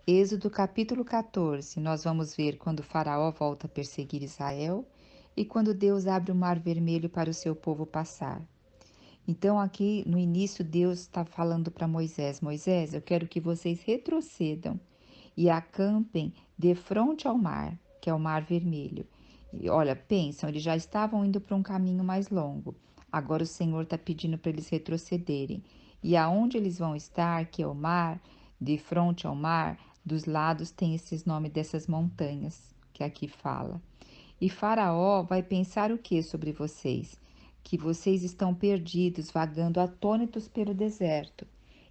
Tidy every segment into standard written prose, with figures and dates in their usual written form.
Êxodo capítulo 14, nós vamos ver quando Faraó volta a perseguir Israel e quando Deus abre o mar vermelho para o seu povo passar. Então, aqui no início, Deus está falando para Moisés: Moisés, eu quero que vocês retrocedam e acampem de frente ao mar, que é o mar vermelho. E olha, pensam, eles já estavam indo para um caminho mais longo. Agora o Senhor está pedindo para eles retrocederem. E aonde eles vão estar, que é o mar, de frente ao mar, dos lados tem esses nomes dessas montanhas que aqui fala. E Faraó vai pensar o que sobre vocês? Que vocês estão perdidos, vagando atônitos pelo deserto.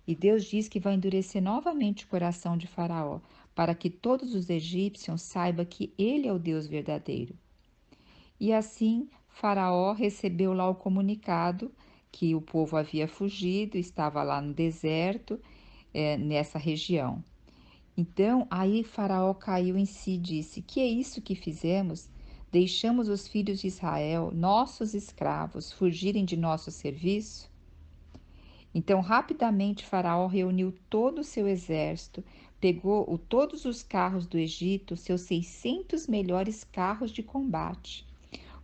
E Deus diz que vai endurecer novamente o coração de Faraó, para que todos os egípcios saibam que ele é o Deus verdadeiro. E assim Faraó recebeu lá o comunicado que o povo havia fugido, estava lá no deserto, nessa região. Então, aí Faraó caiu em si e disse: Que é isso que fizemos? Deixamos os filhos de Israel, nossos escravos, fugirem de nosso serviço? Então, rapidamente, Faraó reuniu todo o seu exército, pegou todos os carros do Egito, seus 600 melhores carros de combate,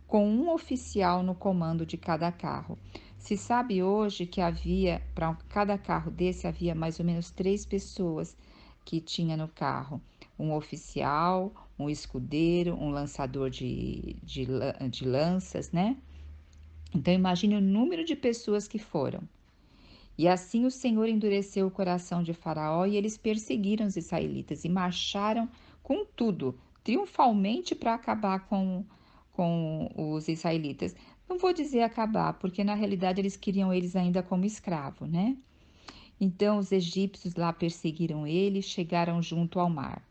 com um oficial no comando de cada carro. Se sabe hoje que havia, para cada carro desse, havia mais ou menos 3 pessoas que tinha no carro. Um oficial, um escudeiro, um lançador de lanças, né? Então imagine o número de pessoas que foram. E assim o Senhor endureceu o coração de Faraó e eles perseguiram os israelitas e marcharam com tudo, triunfalmente para acabar com os israelitas. Não vou dizer acabar, porque na realidade eles queriam eles ainda como escravo, né? Então os egípcios lá perseguiram eles, chegaram junto ao mar.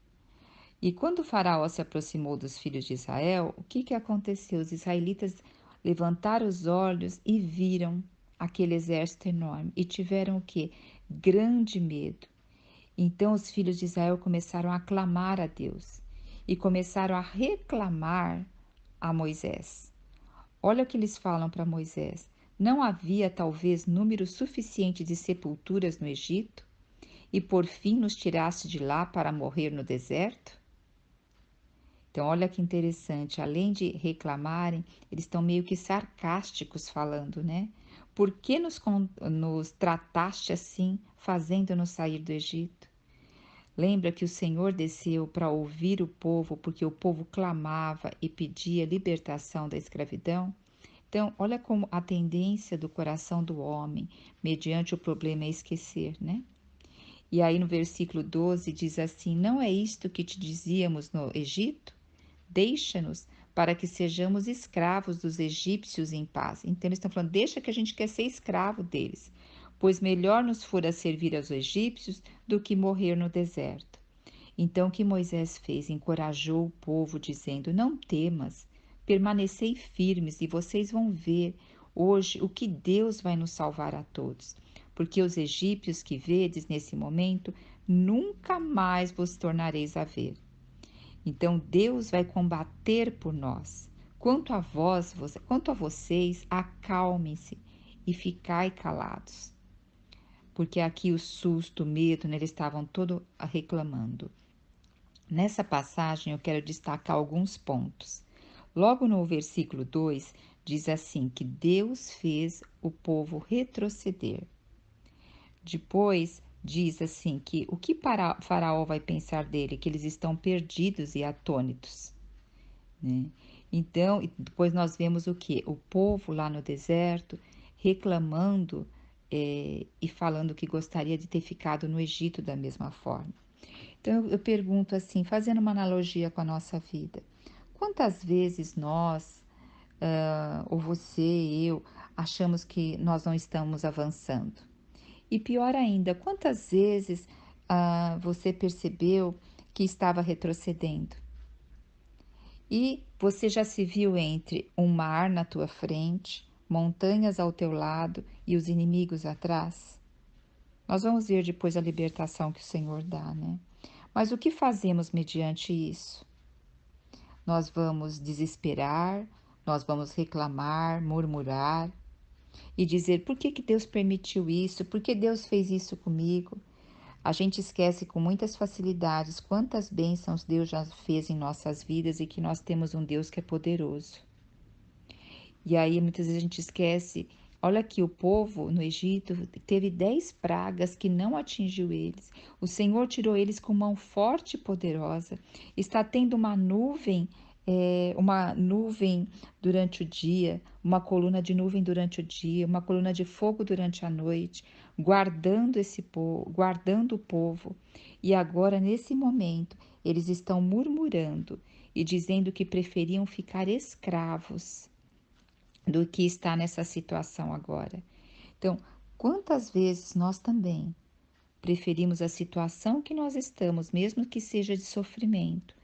E quando o faraó se aproximou dos filhos de Israel, o que aconteceu? Os israelitas levantaram os olhos e viram aquele exército enorme e tiveram o quê? Grande medo. Então os filhos de Israel começaram a clamar a Deus e começaram a reclamar a Moisés. Olha o que eles falam para Moisés: Não havia talvez número suficiente de sepulturas no Egito? E por fim nos tiraste de lá para morrer no deserto? Então, olha que interessante, além de reclamarem, eles estão meio que sarcásticos falando, né? Por que nos trataste assim, fazendo-nos sair do Egito? Lembra que o Senhor desceu para ouvir o povo, porque o povo clamava e pedia libertação da escravidão? Então, olha como a tendência do coração do homem, mediante o problema, é esquecer, né? E aí no versículo 12 diz assim: Não é isto que te dizíamos no Egito? Deixa-nos para que sejamos escravos dos egípcios em paz. Então eles estão falando: deixa que a gente quer ser escravo deles, pois melhor nos fora servir aos egípcios do que morrer no deserto. Então o que Moisés fez? Encorajou o povo, dizendo: Não temas, permanecei firmes e vocês vão ver hoje o que Deus vai nos salvar a todos. Porque os egípcios que vedes nesse momento, nunca mais vos tornareis a ver. Então Deus vai combater por nós. Quanto a vocês, acalmem-se e ficai calados. Porque aqui o susto, o medo, né, eles estavam todo reclamando. Nessa passagem eu quero destacar alguns pontos. Logo no versículo 2 diz assim que Deus fez o povo retroceder. Depois diz assim que o que Faraó vai pensar dele, que eles estão perdidos e atônitos, né? Então, depois nós vemos o que? O povo lá no deserto reclamando e falando que gostaria de ter ficado no Egito da mesma forma. Então, eu pergunto assim, fazendo uma analogia com a nossa vida: quantas vezes nós, ou você, eu, achamos que nós não estamos avançando? E pior ainda, quantas vezes você percebeu que estava retrocedendo? E você já se viu entre um mar na tua frente, montanhas ao teu lado e os inimigos atrás? Nós vamos ver depois a libertação que o Senhor dá, né? Mas o que fazemos mediante isso? Nós vamos desesperar, nós vamos reclamar, murmurar e dizer: por que que Deus permitiu isso? Por que Deus fez isso comigo? A gente esquece com muitas facilidades quantas bênçãos Deus já fez em nossas vidas e que nós temos um Deus que é poderoso. E aí muitas vezes a gente esquece, olha aqui, o povo no Egito teve 10 pragas que não atingiu eles. O Senhor tirou eles com mão forte e poderosa. Está tendo uma nuvem durante o dia, uma coluna de nuvem durante o dia, uma coluna de fogo durante a noite, guardando esse povo, guardando o povo. E agora, nesse momento, eles estão murmurando e dizendo que preferiam ficar escravos do que está nessa situação agora. Então, quantas vezes nós também preferimos a situação que nós estamos, mesmo que seja de sofrimento,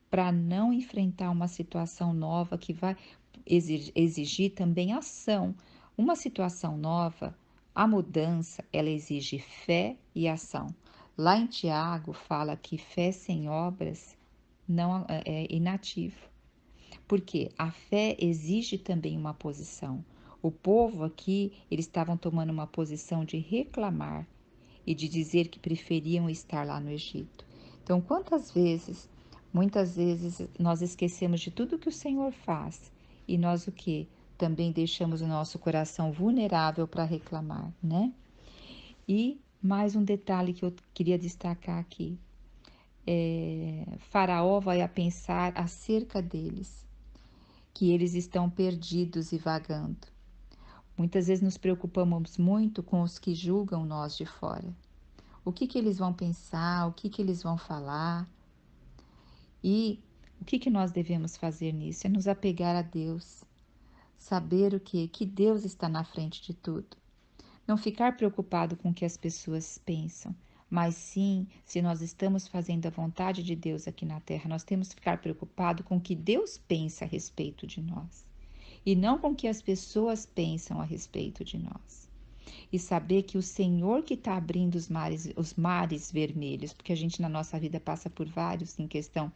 para não enfrentar uma situação nova que vai exigir também ação. Uma situação nova, a mudança, ela exige fé e ação. Lá em Tiago fala que fé sem obras não é inativo. Porque a fé exige também uma posição. O povo aqui, eles estavam tomando uma posição de reclamar e de dizer que preferiam estar lá no Egito. Então, muitas vezes, nós esquecemos de tudo que o Senhor faz e nós o que? Também deixamos o nosso coração vulnerável para reclamar, né? E mais um detalhe que eu queria destacar aqui. Faraó vai a pensar acerca deles, que eles estão perdidos e vagando. Muitas vezes nos preocupamos muito com os que julgam nós de fora. O que eles vão pensar, o que eles vão falar. E o que nós devemos fazer nisso? É nos apegar a Deus. Saber o quê? Que Deus está na frente de tudo. Não ficar preocupado com o que as pessoas pensam, mas sim, se nós estamos fazendo a vontade de Deus aqui na terra, nós temos que ficar preocupado com o que Deus pensa a respeito de nós e não com o que as pessoas pensam a respeito de nós. E saber que o Senhor que está abrindo os mares vermelhos, porque a gente na nossa vida passa por vários em questão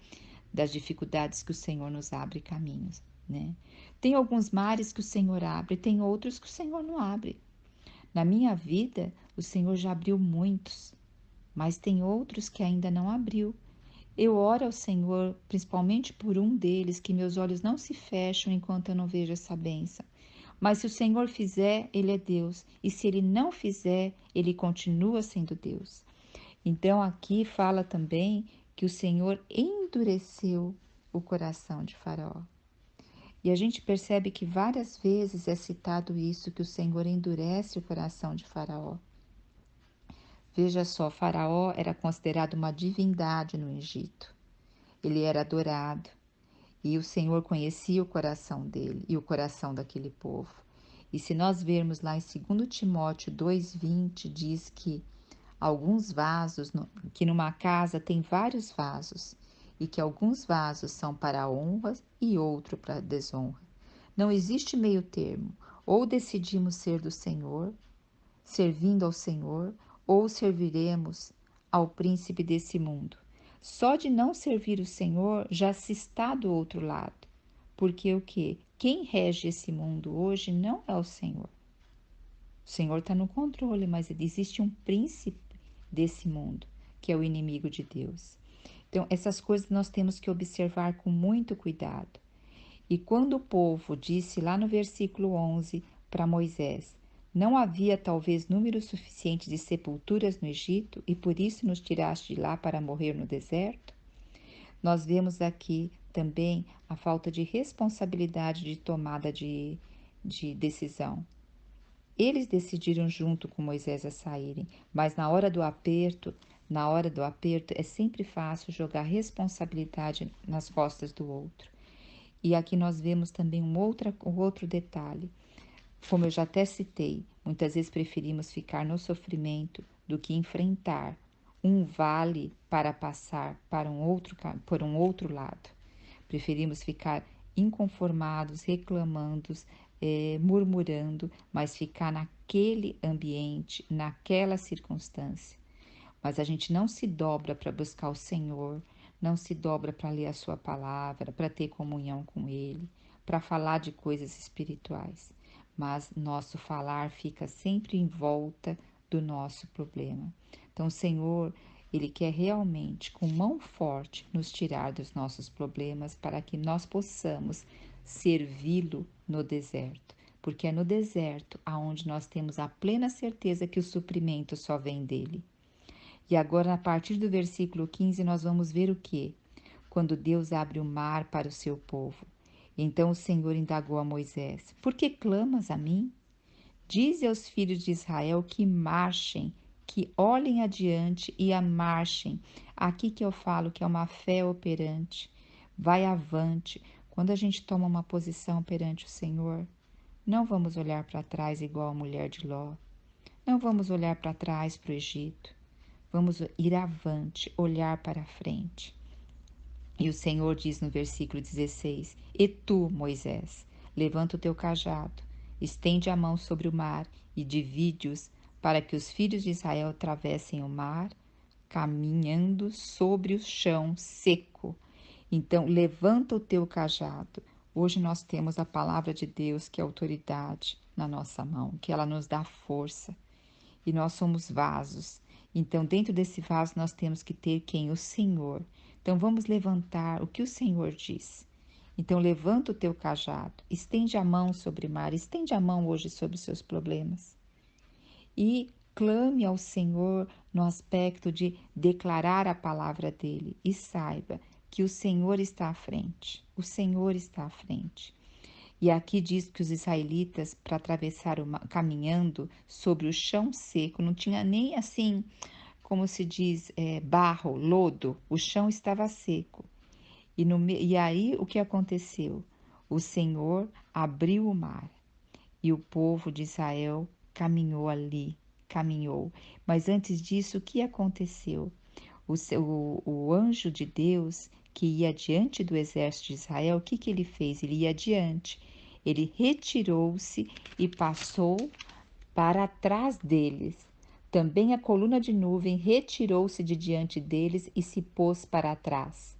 das dificuldades que o Senhor nos abre caminhos, né? Tem alguns mares que o Senhor abre, tem outros que o Senhor não abre. Na minha vida, o Senhor já abriu muitos, mas tem outros que ainda não abriu. Eu oro ao Senhor, principalmente por um deles, que meus olhos não se fecham enquanto eu não vejo essa bênção. Mas se o Senhor fizer, Ele é Deus. E se Ele não fizer, Ele continua sendo Deus. Então aqui fala também que o Senhor endureceu o coração de Faraó. E a gente percebe que várias vezes é citado isso, que o Senhor endurece o coração de Faraó. Veja só, Faraó era considerado uma divindade no Egito. Ele era adorado e o Senhor conhecia o coração dele e o coração daquele povo. E se nós vermos lá em 2 Timóteo 2,20, diz que alguns vasos, que numa casa tem vários vasos, e que alguns vasos são para honra e outro para desonra. Não existe meio termo. Ou decidimos ser do Senhor, servindo ao Senhor, ou serviremos ao príncipe desse mundo. Só de não servir o Senhor já se está do outro lado. Porque o que? Quem rege esse mundo hoje não é o Senhor. O Senhor está no controle, mas existe um príncipe desse mundo, que é o inimigo de Deus. Então, essas coisas nós temos que observar com muito cuidado. E quando o povo disse lá no versículo 11 para Moisés: Não havia talvez número suficiente de sepulturas no Egito e por isso nos tiraste de lá para morrer no deserto? Nós vemos aqui também a falta de responsabilidade de tomada de decisão. Eles decidiram junto com Moisés a saírem, mas na hora do aperto é sempre fácil jogar responsabilidade nas costas do outro. E aqui nós vemos também um outro detalhe. Como eu já até citei, muitas vezes preferimos ficar no sofrimento do que enfrentar um vale para passar por um outro lado. Preferimos ficar inconformados, reclamando, murmurando, mas ficar naquele ambiente, naquela circunstância. Mas a gente não se dobra para buscar o Senhor, não se dobra para ler a sua palavra, para ter comunhão com Ele, para falar de coisas espirituais. Mas nosso falar fica sempre em volta do nosso problema. Então, o Senhor, Ele quer realmente, com mão forte, nos tirar dos nossos problemas para que nós possamos servi-lo no deserto. Porque é no deserto aonde nós temos a plena certeza que o suprimento só vem dele. E agora, a partir do versículo 15, nós vamos ver o que? Quando Deus abre o mar para o seu povo. Então o Senhor indagou a Moisés: Por que clamas a mim? Dize aos filhos de Israel que marchem, que olhem adiante e a marchem. Aqui que eu falo que é uma fé operante. Vai avante. Quando a gente toma uma posição perante o Senhor, não vamos olhar para trás igual a mulher de Ló. Não vamos olhar para trás para o Egito. Vamos ir avante, olhar para frente. E o Senhor diz no versículo 16: E tu, Moisés, levanta o teu cajado, estende a mão sobre o mar e divide-os, para que os filhos de Israel atravessem o mar, caminhando sobre o chão seco. Então, levanta o teu cajado. Hoje nós temos a palavra de Deus, que é autoridade, na nossa mão, que ela nos dá força. E nós somos vasos. Então, dentro desse vaso, nós temos que ter quem? O Senhor. Então, vamos levantar o que o Senhor diz. Então, levanta o teu cajado, estende a mão sobre o mar, estende a mão hoje sobre os seus problemas. E clame ao Senhor no aspecto de declarar a palavra dele. E saiba que o Senhor está à frente. O Senhor está à frente. E aqui diz que os israelitas, para atravessar o mar, caminhando sobre o chão seco, não tinha nem assim, como se diz, barro, lodo, o chão estava seco. E aí o que aconteceu? O Senhor abriu o mar e o povo de Israel caminhou ali, caminhou. Mas antes disso, o que aconteceu? O anjo de Deus que ia diante do exército de Israel, o que que ele fez? Ele ia adiante. Ele retirou-se e passou para trás deles. Também a coluna de nuvem retirou-se de diante deles e se pôs para trás.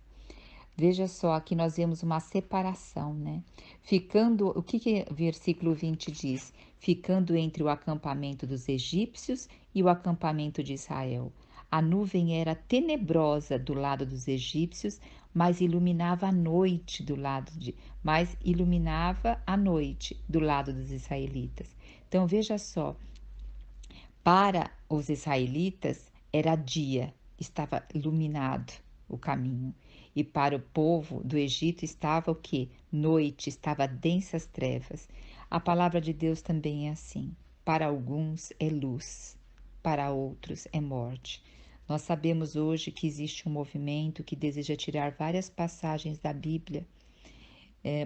Veja só, aqui nós vemos uma separação, né? Ficando, o que versículo 20 diz? Ficando entre o acampamento dos egípcios e o acampamento de Israel. A nuvem era tenebrosa do lado dos egípcios, mas iluminava a noite mas iluminava a noite do lado dos israelitas. Então veja só, para os israelitas era dia, estava iluminado o caminho. E para o povo do Egito estava o que? Noite, estava densas trevas. A palavra de Deus também é assim. Para alguns é luz, para outros é morte. Nós sabemos hoje que existe um movimento que deseja tirar várias passagens da Bíblia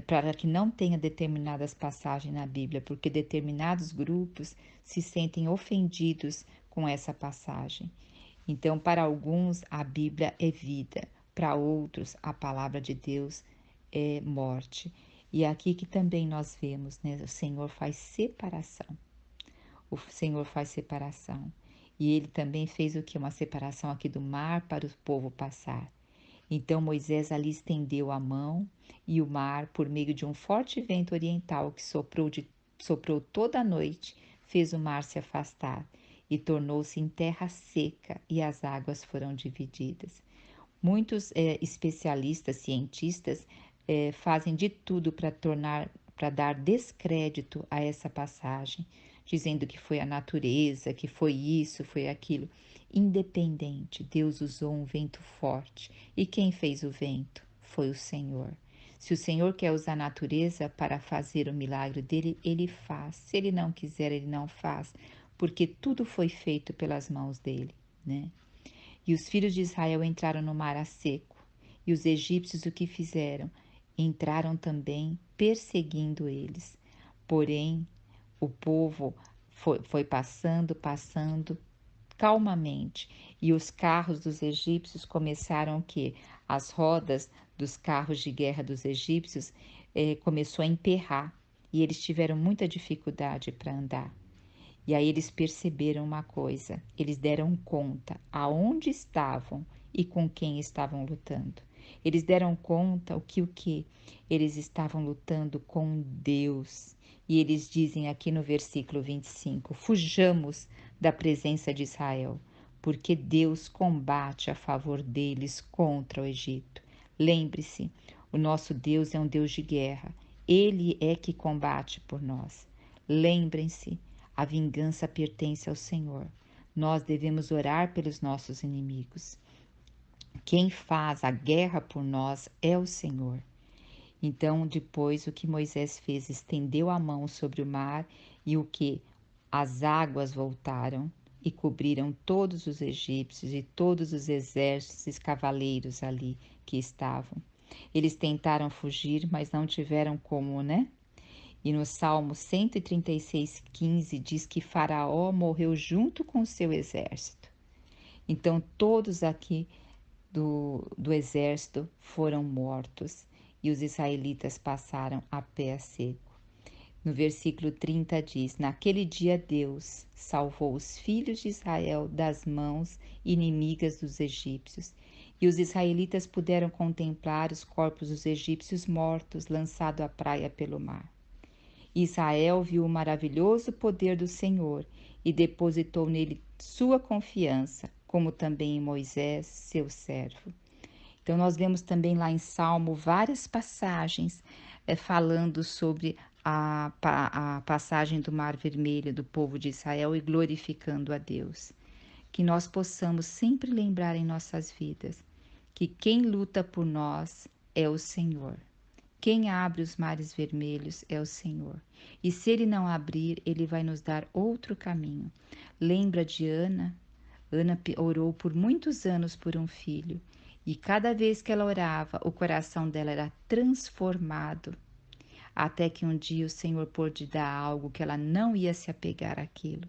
para que não tenha determinadas passagens na Bíblia, porque determinados grupos se sentem ofendidos com essa passagem. Então, para alguns, a Bíblia é vida, para outros, a palavra de Deus é morte. E é aqui que também nós vemos, né? O Senhor faz separação. O Senhor faz separação. E ele também fez o que? Uma separação aqui do mar para o povo passar. Então Moisés ali estendeu a mão e o mar, por meio de um forte vento oriental que soprou toda a noite, fez o mar se afastar e tornou-se em terra seca e as águas foram divididas. Muitos especialistas, cientistas, fazem de tudo para dar descrédito a essa passagem, dizendo que foi a natureza, que foi isso, foi aquilo. Independente, Deus usou um vento forte. E quem fez o vento? Foi o Senhor. Se o Senhor quer usar a natureza para fazer o milagre dele, ele faz. Se ele não quiser, ele não faz, porque tudo foi feito pelas mãos dele, né? E os filhos de Israel entraram no mar a seco. E os egípcios o que fizeram? Entraram também perseguindo eles. Porém, o povo foi passando calmamente. E os carros dos egípcios começaram o quê? As rodas dos carros de guerra dos egípcios começou a emperrar. E eles tiveram muita dificuldade para andar. E aí eles perceberam uma coisa, eles deram conta aonde estavam e com quem estavam lutando. Eles deram conta o que? Eles estavam lutando com Deus. E eles dizem aqui no versículo 25: Fujamos da presença de Israel, porque Deus combate a favor deles contra o Egito. Lembre-se, o nosso Deus é um Deus de guerra. Ele é que combate por nós. Lembrem-se, a vingança pertence ao Senhor. Nós devemos orar pelos nossos inimigos. Quem faz a guerra por nós é o Senhor. Então, depois, o que Moisés fez, estendeu a mão sobre o mar e o que? As águas voltaram e cobriram todos os egípcios e todos os exércitos e cavaleiros ali que estavam. Eles tentaram fugir, mas não tiveram como, né? E no Salmo 136:15 diz que Faraó morreu junto com seu exército. Então todos aqui do exército foram mortos e os israelitas passaram a pé seco. No versículo 30 diz: Naquele dia Deus salvou os filhos de Israel das mãos inimigas dos egípcios, e os israelitas puderam contemplar os corpos dos egípcios mortos lançados à praia pelo mar. Israel viu o maravilhoso poder do Senhor e depositou nele sua confiança, como também em Moisés, seu servo. Então, nós vemos também lá em Salmo várias passagens falando sobre a passagem do Mar Vermelho do povo de Israel e glorificando a Deus. Que nós possamos sempre lembrar em nossas vidas que quem luta por nós é o Senhor. Quem abre os mares vermelhos é o Senhor. E se Ele não abrir, Ele vai nos dar outro caminho. Lembra de Ana? Ana orou por muitos anos por um filho. E cada vez que ela orava, o coração dela era transformado. Até que um dia o Senhor pôde dar algo que ela não ia se apegar àquilo.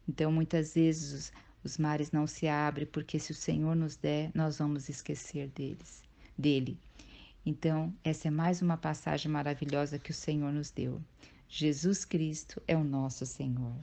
Então, muitas vezes os mares não se abrem, porque se o Senhor nos der, nós vamos esquecer dele. Então, essa é mais uma passagem maravilhosa que o Senhor nos deu. Jesus Cristo é o nosso Senhor.